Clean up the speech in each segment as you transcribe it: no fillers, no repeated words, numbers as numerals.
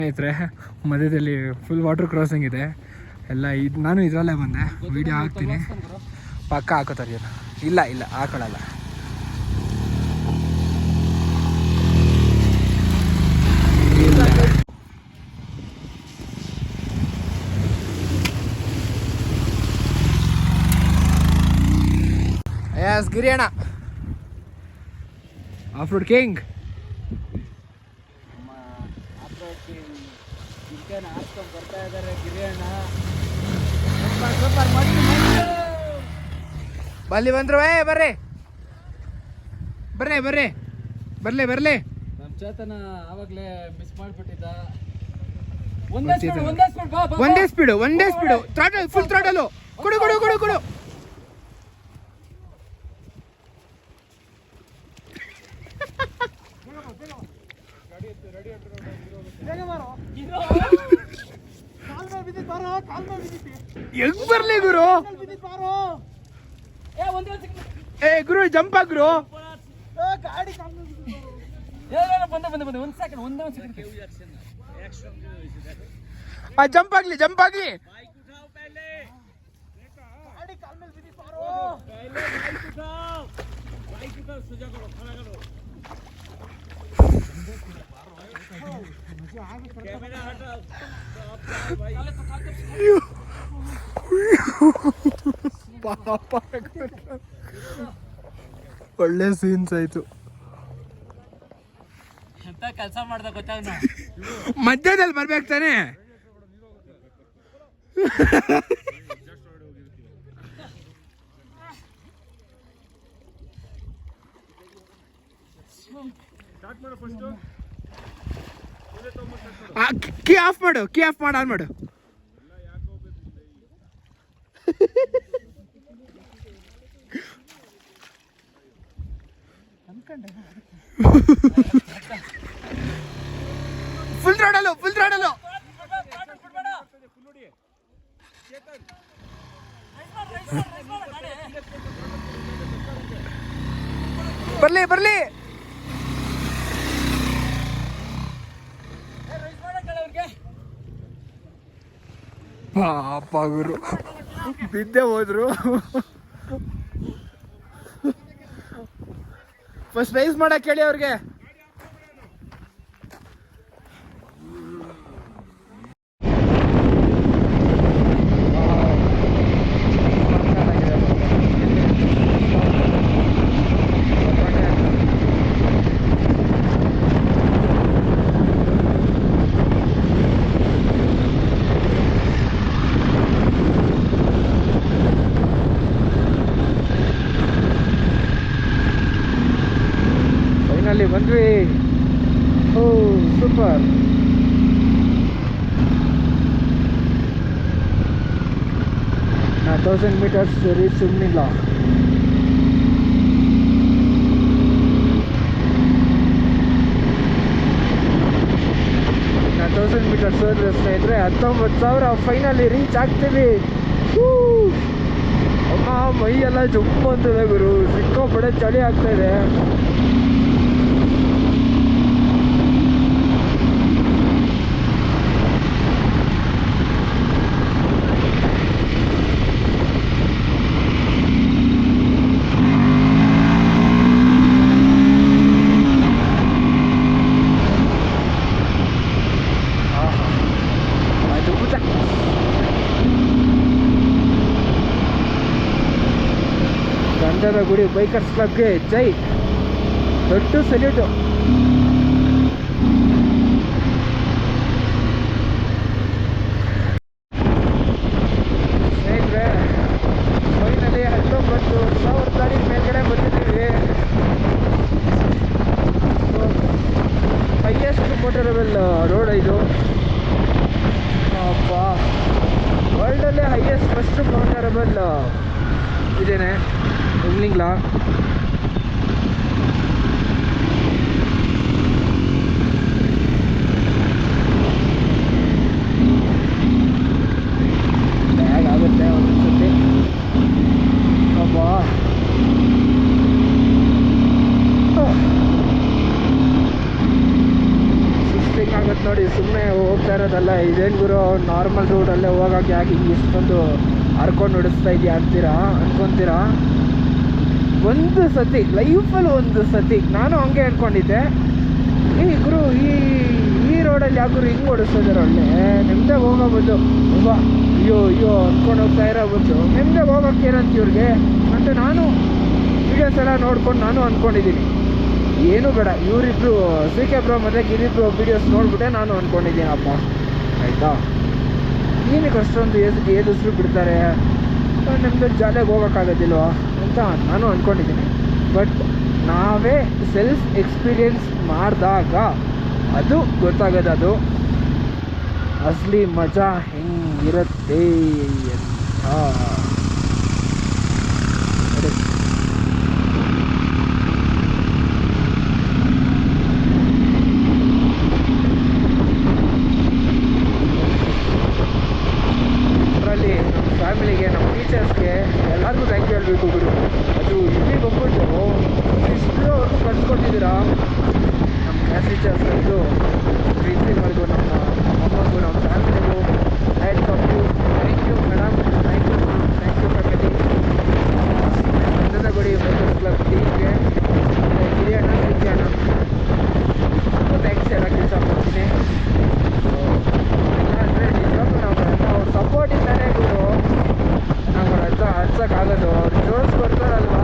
ಸ್ನೇಹಿತರೆ, ಮಧ್ಯದಲ್ಲಿ full water crossing ಇದೆ ಎಲ್ಲ. ನಾನು ಇದರಲ್ಲೇ ಬಂದೆ, ವಿಡಿಯೋ ಹಾಕ್ತೀನಿ. ಪಕ್ಕ ಹಾಕೋತಾರೆ ಇಲ್ಲ ಇಲ್ಲ ಹಾಕೊಳ್ಳಲ್ಲ. Yes Giriyanna, off road king. ಬರ್ತಾ ಇದ್ದಾರೆ ಗಿರಿಯಣ್ಣ. ಬಲ್ಲಿ ಬಂದ್ರು. ಬರ್ರಿ ಬರ್ರಿ ಬರ್ರಿ ಬರ್ಲಿ ಬರ್ಲಿ. ನಮ್ ಚೇತನ ಆವಾಗ್ಲೇ ಮಿಸ್ ಮಾಡ್ಬಿಟ್ಟಿದ್ದ. ಒಂದೇ ಸ್ಪೀಡು ಥ್ರಾಟಲ್, ಫುಲ್ ಥ್ರಾಟಲ್. ಕೊಡು ಕೊಡು ಕೊಡು ಕೊಡು. ಹೆಂಗ್ ಬರ್ಲಿ ಗುರು? ಗುರು ಜಂಪ್ ಆಗ್ರು. ಜಂಪ್ ಆಗ್ಲಿ ಜಂಪ್ ಆಗ್ಲಿ. ಒಳ್ಳೆ ಸೀನ್ಸ್ ಆಯ್ತು. ಎಂತ ಕೆಲಸ ಮಾಡ್ದ ಗೊತ್ತಾಗ ಮಧ್ಯದಲ್ಲಿ ಬರ್ಬೇಕು ತಾನೆ. ಕೀ ಆಫ್ ಮಾಡು, ಆನ್ ಮಾಡು. Full throttle. ಬರ್ಲಿ ಬರ್ಲಿ. ಪಾಪ ಗುರು ಬಿದ್ದೆ ಹೋದ್ರು. ಫಸ್ಟ್ ರೈಸ್ ಮಾಡಕ್ ಹೇಳಿ ಅವ್ರಿಗೆ. ಬಂದ್ವಿ. ಓ super. Now 1000 meters to reach Sumnila. Now 1000 meters ಸ್ನೇಹಿತರೆ, 19,000 ಫೈನಲಿ ರೀಚ್ ಆಗ್ತೀವಿ. ಅಮ್ಮ ಮೈ ಎಲ್ಲ ಜುಪ್ಪು ಅಂತಿದೆ ಗುರು, ಸಿಕ್ಕಾಪಟ್ಟೆ ಚಳಿ ಆಗ್ತಾ ಇದೆ. ಗುಡಿ ಬೈಕರ್ಸ್ ಕ್ಲಬ್ಗೆ ಜೈ, ದೊಡ್ಡ ಸಲ್ಯೂಟು. ಸ್ನೇಹಿತರೆ, ಫೈನಲಿ 19,000 ಗಾಡಿ ಮೇಲ್ಗಡೆ ಬಂದಿದ್ದೀವಿ. ಹೈಯೆಸ್ಟ್ ಮೋಟರಬಲ್ ರೋಡ್ ಇದು. ಅಪ್ಪ, ವರ್ಲ್ಡಲ್ಲೇ ಹೈಯೆಸ್ಟ್ ಫಸ್ಟ್ ಮೋಟರಬಲ್ ಇದೇನೆ ಉಮ್ಲಿಂಗ್ಲಾ. ಬ್ಯಾಗ್ ಆಗುತ್ತೆ ಒಂದೊಂದ್ಸತಿ. ಅಬ್ಬ, ಸುಸ್ತಿಂಗ್ ಆಗುತ್ತೆ ನೋಡಿ. ಸುಮ್ಮನೆ ಹೋಗಿ ಹೋಗ್ತಾ ಇರೋದಲ್ಲ, ಇದೇನು ಗುರು ನಾರ್ಮಲ್ ರೋಡಲ್ಲೇ ಹೋಗೋಕೆ ಯಾಕೆ ಇಷ್ಟೊಂದು ಹರ್ಕೊಂಡು ನಡೆಸ್ತಾ ಇದೆಯಾ ಅನ್ಕೊತೀರಾ. ಒಂದು ಸತಿ ಲೈಫಲ್ಲಿ ಒಂದು ಸತಿ ನಾನು ಹಂಗೆ ಅಂದ್ಕೊಂಡಿದ್ದೆ, ಈ ಗುರು ಈ ರೋಡಲ್ಲಿ ಯಾಕರು ಹಿಂಗೆ ಓಡಿಸ್ತಿದ್ದಾರೆ, ಒಳ್ಳೆ ನಿಮ್ಮದೇ ಹೋಗೋಬೋದು ಅಲ್ವಾ, ಅಯ್ಯೋ ಅಂದ್ಕೊಂಡು ಹೋಗ್ತಾ ಇರೋ ಬಂದು ನಿಮ್ಮದೇ ಹೋಗೋಕ್ಕೆ ಏನಂತ ಇವ್ರಿಗೆ ಅಂತ ನಾನು ವೀಡಿಯೋಸ್ ಎಲ್ಲ ನೋಡ್ಕೊಂಡು ನಾನು ಅಂದ್ಕೊಂಡಿದ್ದೀನಿ. ಏನೂ ಬೇಡ, ಇವರಿಬ್ರು CK ಬ್ರೋ ಮತ್ತು ಗಿರಿಬ್ರು ವೀಡಿಯೋಸ್ ನೋಡ್ಬಿಟ್ಟೆ ನಾನು ಅಂದ್ಕೊಂಡಿದ್ದೀನಪ್ಪ, ಆಯಿತಾ. ಏನಕ್ಕೆ ಅಷ್ಟೊಂದು ಏದಿಸ್ರು ಬಿಡ್ತಾರೆ, ನಿಮ್ಮದು ಜಾಲಿಯಾಗಿ ಹೋಗೋಕ್ಕಾಗೋದಿಲ್ವಾ ಅಂತ ನಾನು ಅಂದ್ಕೊಂಡಿದ್ದೀನಿ. ಬಟ್ ನಾವೇ ಸೆಲ್ಫ್ ಎಕ್ಸ್ಪೀರಿಯೆನ್ಸ್ ಮಾಡಿದಾಗ ಅದು ಗೊತ್ತಾಗೋದು, ಅದು ಅಸಲಿ ಮಜಾ ಹೆಂಗಿರುತ್ತೆ ಅಂತ. ಅದರಲ್ಲಿ ಫ್ಯಾಮಿಲಿಗೆ, ನಮ್ಮ ಟೀಚರ್ಸ್ಗೆ ಎಲ್ಲರಿಗೂ ಥ್ಯಾಂಕ್ ಯು ಹೇಳಬೇಕು ಗುರು. ಅದು ಇಲ್ಲಿ ಬಂದ್ಬಿಟ್ಟು ಇಷ್ಟು ಅವ್ರು ಕಲ್ಸ್ಕೊಟ್ಟಿದ್ದೀರಾ, ನಮ್ಮ ಕ್ಲಾಸ್ ಟೀಚರ್ಸ್ ಇದು ಪ್ರಿನ್ಸಿಪಲ್ಗೂ, ನಮ್ಮ ಅಮ್ಮಗೂ, ನಮ್ಮ ಫ್ಯಾಮಿಲಿಗೂ thank you madam, thank you family. Nandanagudi makers club ಟೀಮ್ಗೆ, ಹಿರಿಯಣ್ಣ ಸಿದ್ಯಣ್ಣ ಥ್ಯಾಂಕ್ಸ್ ಹೇಳೋಕ್ಕೆ ಇಷ್ಟಪಡ್ತೀನಿ. ಅಂದರೆ ನಿಜವಾಗ್ಲೂ ನಾವು ಅವ್ರ ಸಪೋರ್ಟಿಂದಲೇ ಗುರು ನಾವು ಹಚ್ಚೋಕ್ಕಾಗೋದು. ಅವ್ರು ಜೋರ್ಸ್ ಕೊಡ್ತಾರಲ್ವಾ,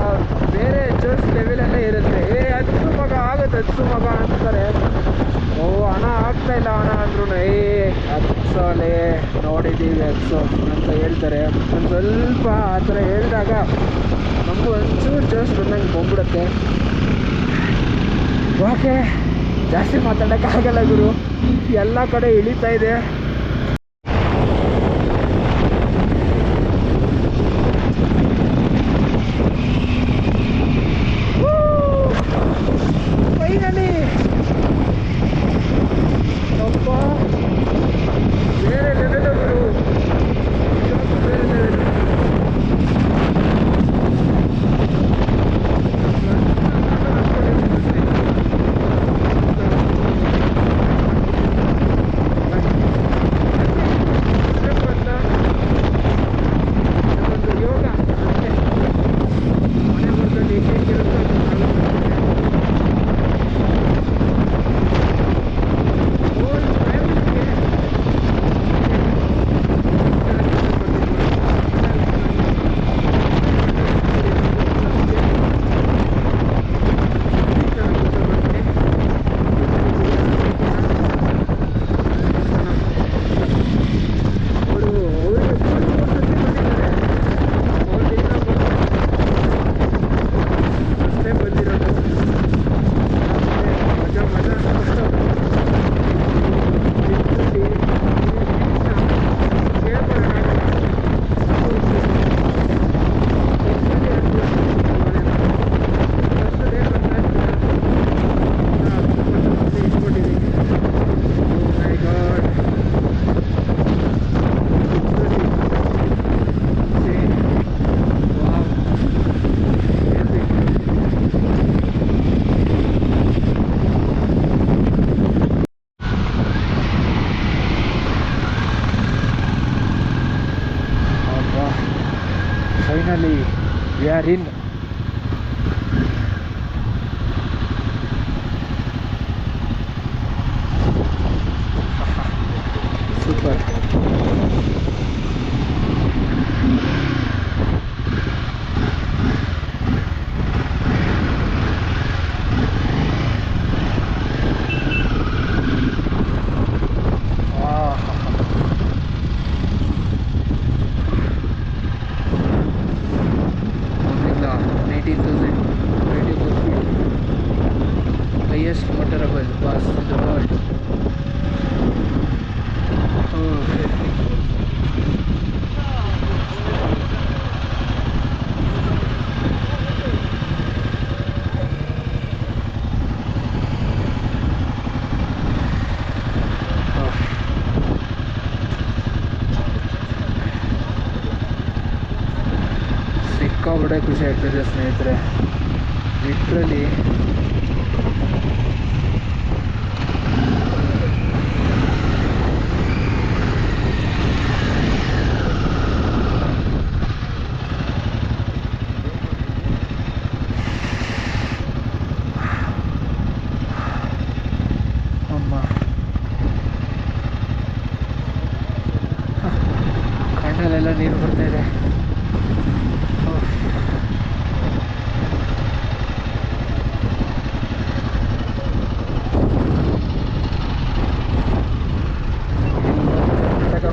ಬೇರೆ ಜೋರ್ಸ್ ಲೆವೆಲಲ್ಲೇ ಇರುತ್ತೆ. ಹಚ್ಚು ಮಗ ಆಗುತ್ತೆ, ಹಚ್ಚು ಮಗ ಅಂತಾರೆ. ಹಣ ಆಗ್ತಾಯಿಲ್ಲ ಹಣ ಅಂದ್ರೂ ಹಚ್ಚೋಲೆ ನೋಡಿದ್ದೀವಿ ಹಚ್ಚೋ ಅಂತ ಹೇಳ್ತಾರೆ. ಒಂದು ಸ್ವಲ್ಪ ಆ ಥರ ಹೇಳಿದಾಗ ನಮಗೂ ಒಂಚೂರು ಜೋಶ್ ಬಂದಂಗೆ ಬಂದ್ಬಿಡುತ್ತೆ. ಓಕೆ, ಜಾಸ್ತಿ ಮಾತಾಡೋಕ್ಕಾಗಲ್ಲ ಗುರು, ಎಲ್ಲ ಕಡೆ ಇಳಿತಾ ಇದೆ. ಫೈನಲಿ ಅಪ್ಪ, ಬೇರೆ ಲೆವೆಲ್ ಗುರು, ಬೇರೆ level. Finally, we are in. Super. Highest motorable pass in the world. ಸಿಕ್ಕಾಪಟ್ಟೆ ಖುಷಿ ಆಗ್ತಿದೆ ಸ್ನೇಹಿತರೆ, ಲಿಟ್ರಲಿ. ಮೇಲೆಲ್ಲ ನೀರು ಬರ್ತಾ ಇದೆ.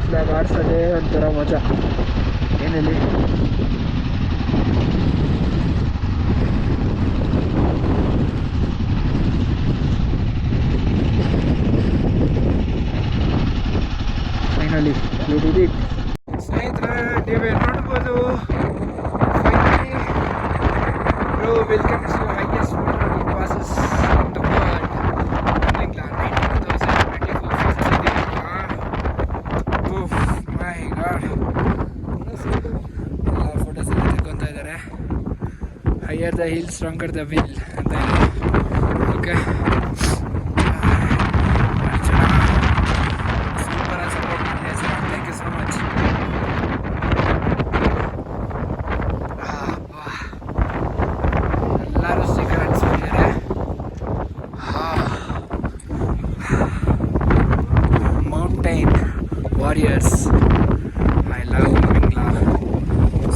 ಫ್ಲಾಗ್ ಆಡ್ಸೋದೇ ಒಂಥರ ಮಜಾ. ಏನಲ್ಲಿ ಫೈನಲಿ we did it. ಸ್ನೇಹಿತರೆ, ನೀವೇ ನೋಡ್ಬೋದು, finally bro welcome to highest water passes in the world. like 19,024 feet ಇದೆಯಲ್ಲ. ಓಹ್ ಮೈ ಗಾಡ್, ಎಲ್ಲ ಫೋಟೋಸ್ ಎಲ್ಲ ತೆಕ್ಕೊತಾ ಇದ್ದಾರೆ. Higher the hill stronger the will ಅಂತ ಇದೆ. ಓಕೆ, ಎಲ್ಲರೂ ಸ್ಟಿಕರ್ ಅಂಟಿಸ್ಬಿಟ್ಟಿದ್ದಾರೆ. Mountain warriors, I love Mingla.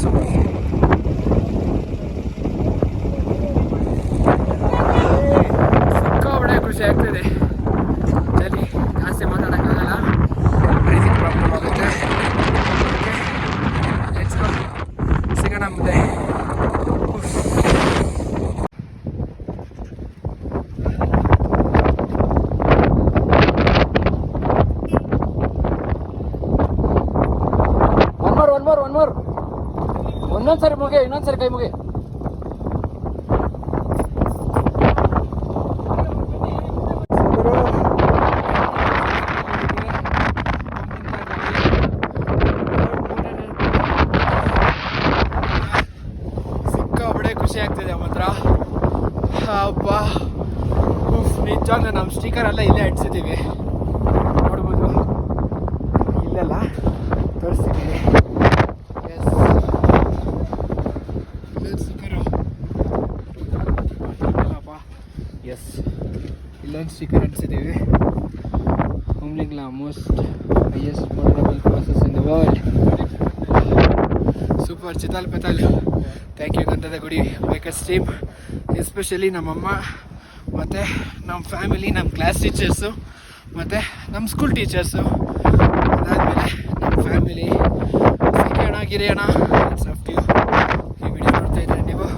So ಸಿಕ್ಕಾಪಟ್ಟೆ ಖುಷಿ ಆಗ್ತದೆ. ಚಳಿ ಜಾಸ್ತಿ ಮಾತಾಡೋಕ್ಕಾಗಲ್ಲ, ಬ್ರೀತಿಂಗ್ ಪ್ರಾಬ್ಲಮ್ ಆಗುತ್ತೆ. ಸಿಗೋಣ ಮುಂದೆ. ಒನ್ ಮೋರ್ ಒಂದೊಂದ್ಸರಿ ಮುಗಿ, ಇನ್ನೊಂದ್ಸರಿ ಕೈ ಮುಗಿ. ಸಿಕ್ಕಾಪಟ್ಟೆ ಖುಷಿ ಆಗ್ತಿದೆ ಮಾತ್ರ. ಹಬ್ಬ ನಿಜ, ನಮ್ಮ ಸ್ಟಿಕರ್ ಎಲ್ಲ ಇಲ್ಲೇ ಅಂಟಿಸಿದ್ದೀವಿ, ನೋಡ್ಬೋದು. ಇಲ್ಲೆಲ್ಲ ತೋರಿಸ್ತಿದ್ದೀವಿ. ಎಸ್, ಇಲ್ಲೊಂದು ಸ್ಟಿಕರ್ ಅಂಟಿಸಿದ್ದೀವಿ. Umlingla most highest motorable passes in the world. Super ಚಿತಾಲ್ ಪತಾಲ್. Thank you Gandhada Gudi bikers team, especially ನಮ್ಮಮ್ಮ ಮತ್ತು ನಮ್ಮ ಫ್ಯಾಮಿಲಿ, ನಮ್ಮ ಕ್ಲಾಸ್ ಟೀಚರ್ಸು ಮತ್ತು ನಮ್ಮ ಸ್ಕೂಲ್ ಟೀಚರ್ಸು. ಅದಾದಮೇಲೆ ನಮ್ಮ ಫ್ಯಾಮಿಲಿ ಸಿಗೋಣ ಗಿರಿಯೋಣ. ಈ ವಿಡಿಯೋ ನೋಡ್ತಾ ಇದ್ದೀರಿ ನೀವು.